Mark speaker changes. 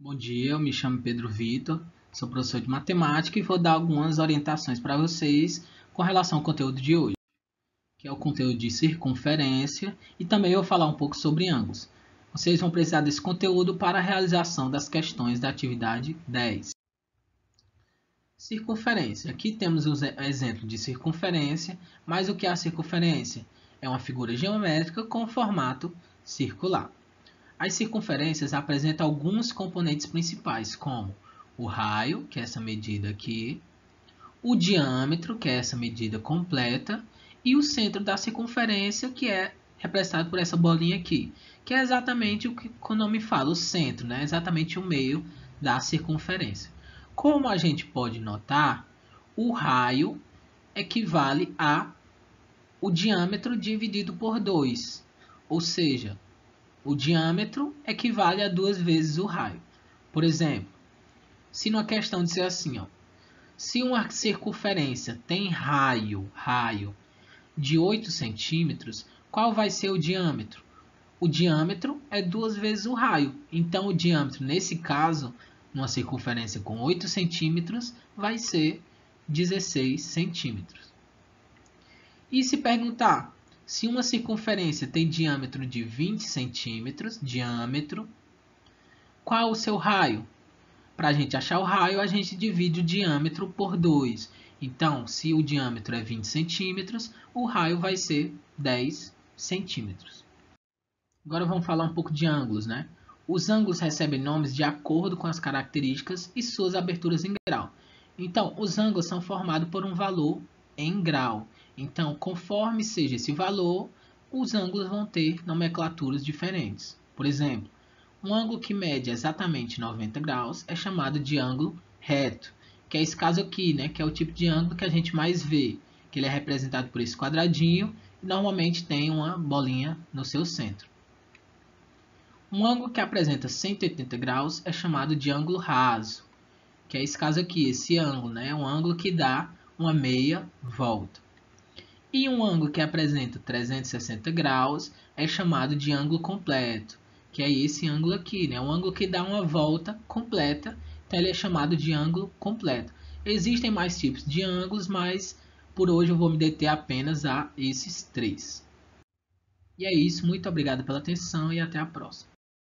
Speaker 1: Bom dia, eu me chamo Pedro Vitor, sou professor de matemática e vou dar algumas orientações para vocês com relação ao conteúdo de hoje, que é o conteúdo de circunferência, e também eu vou falar um pouco sobre ângulos. Vocês vão precisar desse conteúdo para a realização das questões da atividade 10. Circunferência. Aqui temos o exemplo de circunferência, mas o que é a circunferência? É uma figura geométrica com formato circular. As circunferências apresentam alguns componentes principais, como o raio, que é essa medida aqui, o diâmetro, que é essa medida completa, e o centro da circunferência, que é representado por essa bolinha aqui, que é exatamente o que o nome fala, o centro, né? Exatamente o meio da circunferência. Como a gente pode notar, o raio equivale a o diâmetro dividido por 2, ou seja, o diâmetro equivale a 2 vezes o raio. Por exemplo, se numa questão disser assim, ó, se uma circunferência tem raio de 8 centímetros, qual vai ser o diâmetro? O diâmetro é 2 vezes o raio. Então, o diâmetro, nesse caso, numa circunferência com 8 centímetros, vai ser 16 centímetros. E se perguntar, se uma circunferência tem diâmetro de 20 centímetros, qual o seu raio? Para a gente achar o raio, a gente divide o diâmetro por 2. Então, se o diâmetro é 20 centímetros, o raio vai ser 10 centímetros. Agora vamos falar um pouco de ângulos, né? Os ângulos recebem nomes de acordo com as características e suas aberturas em grau. Então, os ângulos são formados por um valor em grau. Então, conforme seja esse valor, os ângulos vão ter nomenclaturas diferentes. Por exemplo, um ângulo que mede exatamente 90 graus é chamado de ângulo reto, que é esse caso aqui, né, que é o tipo de ângulo que a gente mais vê, que ele é representado por esse quadradinho e normalmente tem uma bolinha no seu centro. Um ângulo que apresenta 180 graus é chamado de ângulo raso, que é esse caso aqui, esse ângulo, né, é um ângulo que dá uma meia volta. E um ângulo que apresenta 360 graus é chamado de ângulo completo, que é esse ângulo aqui, né? Um ângulo que dá uma volta completa, então ele é chamado de ângulo completo. Existem mais tipos de ângulos, mas por hoje eu vou me deter apenas a esses três. E é isso, muito obrigado pela atenção e até a próxima.